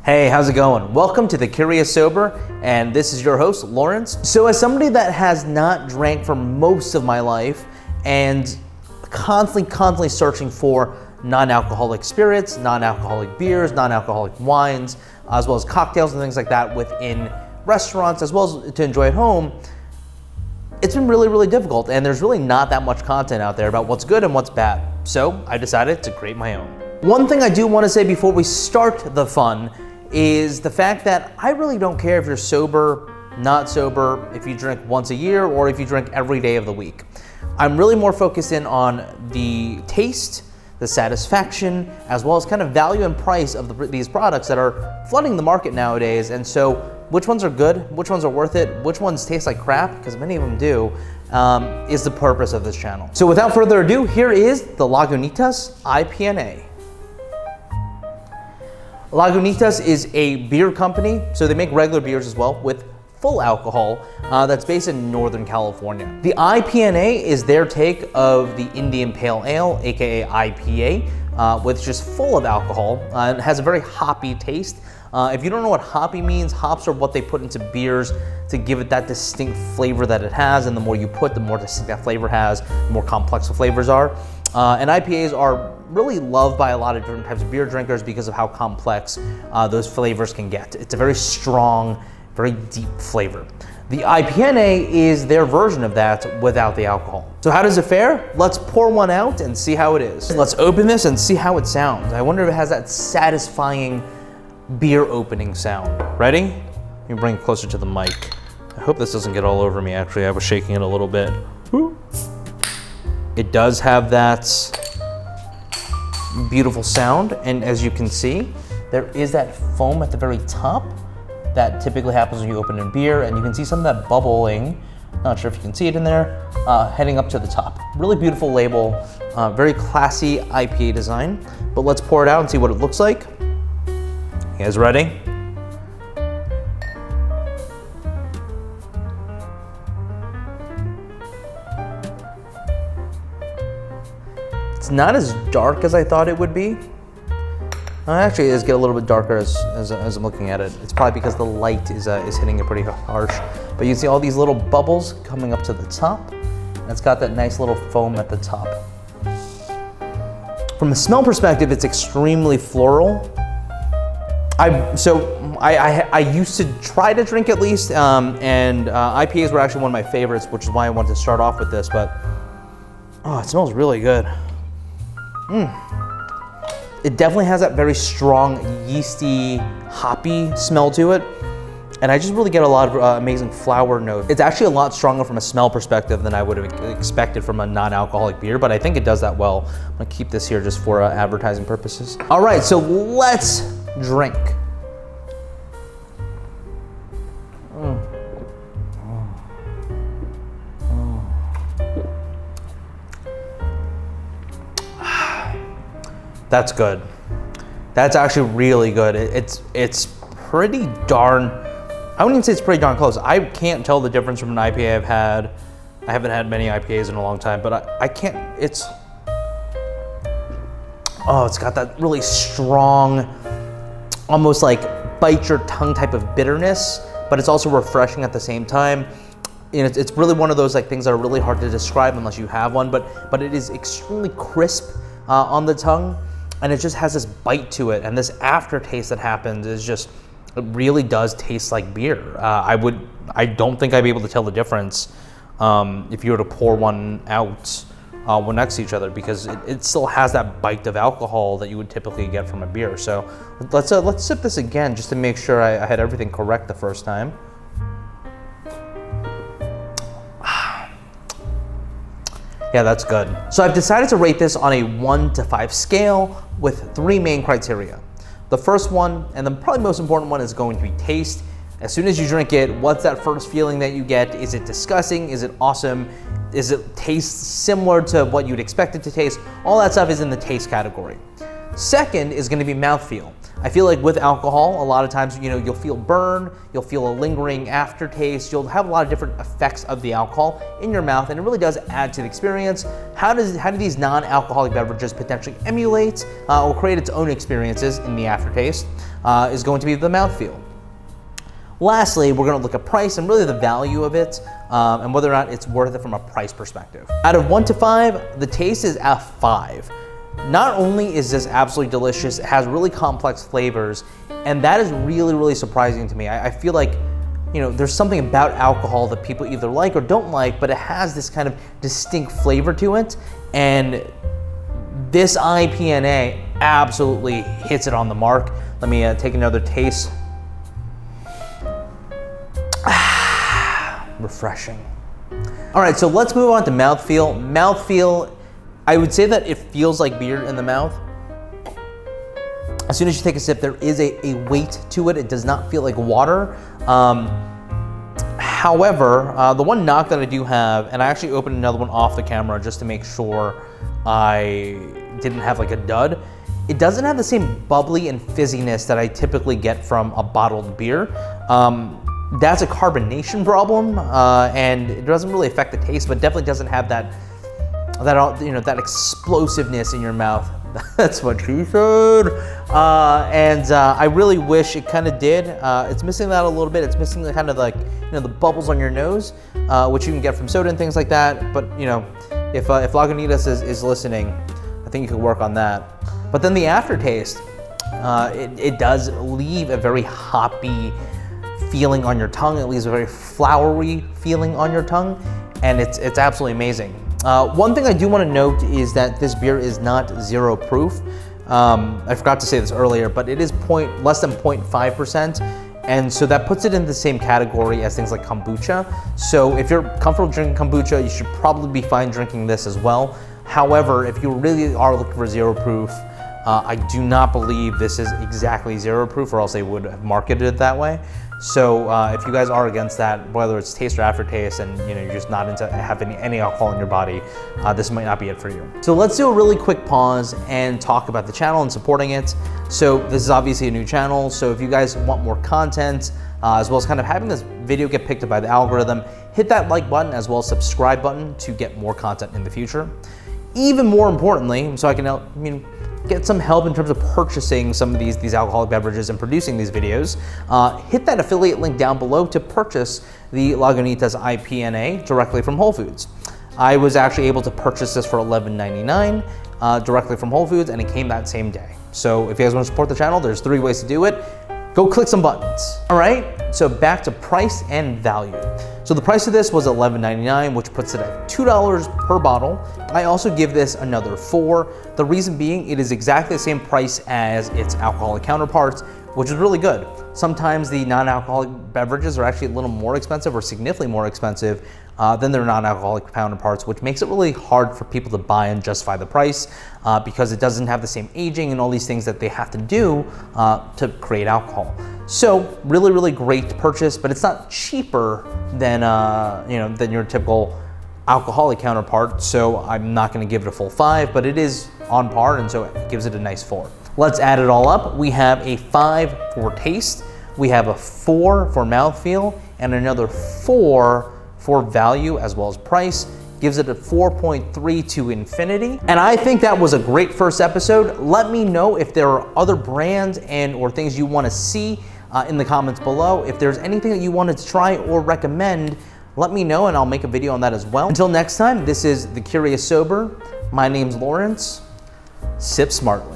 Hey, how's it going? Welcome to The Curious Sober, and this is your host, Lawrence. So as somebody that has not drank for most of my life and constantly searching for non-alcoholic spirits, non-alcoholic beers, non-alcoholic wines, as well as cocktails and things like that within restaurants, as well as to enjoy at home, it's been really difficult, and there's really not that much content out there about what's good and what's bad. So I decided to create my own. One thing I do want to say before we start the fun is the fact that I really don't care if you're sober, not sober, if you drink once a year, or if you drink every day of the week. I'm really more focused in on the taste, the satisfaction, as well as kind of value and price of these products that are flooding the market nowadays. And so which ones are good, which ones are worth it, which ones taste like crap, because many of them do, is the purpose of this channel. So without further ado, here is the Lagunitas IPNA. Lagunitas is a beer company, so they make regular beers as well with full alcohol that's based in Northern California. The IPNA is their take of the Indian Pale Ale, aka IPA, which is full of alcohol and has a very hoppy taste. If you don't know what hoppy means, hops are what they put into beers to give it that distinct flavor that it has, and the more you put, the more distinct that flavor has, the more complex the flavors are. And IPAs are really loved by a lot of different types of beer drinkers because of how complex those flavors can get. It's a very strong, very deep flavor. The IPNA is their version of that without the alcohol. So how does it fare? Let's pour one out and see how it is. Let's open this and see how it sounds. I wonder if it has that satisfying beer opening sound. Ready? Let me bring it closer to the mic. I hope this doesn't get all over me, actually. I was shaking it a little bit. Woo. It does have that beautiful sound, and as you can see, there is that foam at the very top that typically happens when you open a beer, and you can see some of that bubbling, not sure if you can see it in there, heading up to the top. Really beautiful label, very classy IPA design, but let's pour it out and see what it looks like. You guys ready? It's not as dark as I thought it would be. Actually, it does get a little bit darker as I'm looking at it. It's probably because the light is hitting it pretty harsh. But you can see all these little bubbles coming up to the top. And it's got that nice little foam at the top. From a smell perspective, it's extremely floral. I used to try to drink at least, and IPAs were actually one of my favorites, which is why I wanted to start off with this, but oh, it smells really good. It definitely has that very strong, yeasty, hoppy smell to it, and I just really get a lot of amazing flower notes. It's actually a lot stronger from a smell perspective than I would have expected from a non-alcoholic beer, but I think it does that well. I'm gonna keep this here just for advertising purposes. All right, so let's drink. That's good. That's actually really good. It's pretty darn, I wouldn't even say it's pretty darn close. I can't tell the difference from an IPA I've had. I haven't had many IPAs in a long time, but I can't, it's got that really strong, almost like bite your tongue type of bitterness, but it's also refreshing at the same time. And it's really one of those like things that are really hard to describe unless you have one, but it is extremely crisp on the tongue. And it just has this bite to it, and this aftertaste that happens is just, it really does taste like beer. I don't think I'd be able to tell the difference if you were to pour one out one next to each other, because it still has that bite of alcohol that you would typically get from a beer. So let's sip this again just to make sure I had everything correct the first time. Yeah, that's good. So I've decided to rate this on a 1 to 5 scale with 3 main criteria. The first one, and the probably most important one, is going to be taste. As soon as you drink it, what's that first feeling that you get? Is it disgusting? Is it awesome? Is it taste similar to what you'd expect it to taste? All that stuff is in the taste category. Second is going to be mouthfeel. I feel like with alcohol, a lot of times, you'll feel burn, you'll feel a lingering aftertaste, you'll have a lot of different effects of the alcohol in your mouth, and it really does add to the experience. How do these non-alcoholic beverages potentially emulate or create its own experiences in the aftertaste is going to be the mouthfeel. Lastly, we're going to look at price and really the value of it and whether or not it's worth it from a price perspective. Out of 1 to 5, the taste is a 5. Not only is this absolutely delicious, it has really complex flavors, and that is really, really surprising to me. I feel like, there's something about alcohol that people either like or don't like, but it has this kind of distinct flavor to it, and this IPNA absolutely hits it on the mark. Let me take another taste. Refreshing. All right, so let's move on to mouthfeel. Mouthfeel, I would say that it feels like beer in the mouth. As soon as you take a sip, there is a weight to it. It does not feel like water. However, the one knock that I do have, and I actually opened another one off the camera just to make sure I didn't have like a dud, it doesn't have the same bubbly and fizziness that I typically get from a bottled beer. That's a carbonation problem, and it doesn't really affect the taste, but definitely doesn't have that explosiveness in your mouth. That's what she said. I really wish it kind of did. It's missing that a little bit. It's missing the kind of like, the bubbles on your nose, which you can get from soda and things like that. But if Lagunitas is listening, I think you could work on that. But then the aftertaste, it does leave a very hoppy feeling on your tongue. It leaves a very flowery feeling on your tongue, and it's absolutely amazing. One thing I do want to note is that this beer is not 0 proof. I forgot to say this earlier, but it is less than 0.5%, and so that puts it in the same category as things like kombucha. So if you're comfortable drinking kombucha, you should probably be fine drinking this as well. However, if you really are looking for 0 proof, I do not believe this is exactly 0 proof, or else they would have marketed it that way. So if you guys are against that, whether it's taste or aftertaste, and you're just not into having any alcohol in your body, this might not be it for you. So let's do a really quick pause and talk about the channel and supporting it. So this is obviously a new channel, so if you guys want more content, as well as kind of having this video get picked up by the algorithm, hit that like button as well as subscribe button to get more content in the future. Even more importantly, so I can get some help in terms of purchasing some of these alcoholic beverages and producing these videos, hit that affiliate link down below to purchase the Lagunitas IPNA directly from Whole Foods. I was actually able to purchase this for $11.99 directly from Whole Foods, and it came that same day. So if you guys want to support the channel, there's 3 ways to do it. Go click some buttons. All right, so back to price and value. So the price of this was $11.99, which puts it at $2 per bottle. I also give this another 4. The reason being, it is exactly the same price as its alcoholic counterparts, which is really good. Sometimes the non-alcoholic beverages are actually a little more expensive or significantly more expensive than their non-alcoholic counterparts, which makes it really hard for people to buy and justify the price because it doesn't have the same aging and all these things that they have to do to create alcohol. So really, really great purchase, but it's not cheaper than than your typical alcoholic counterpart. So I'm not going to give it a full 5, but it is on par, and so it gives it a nice 4. Let's add it all up. We have a 5 for taste, we have a 4 for mouthfeel, and another 4 for value as well as price. Gives it a 4.3 to infinity. And I think that was a great first episode. Let me know if there are other brands or things you want to see in the comments below. If there's anything that you wanted to try or recommend, let me know and I'll make a video on that as well. Until next time, this is The Curious Sober. My name's Lawrence. Sip smartly.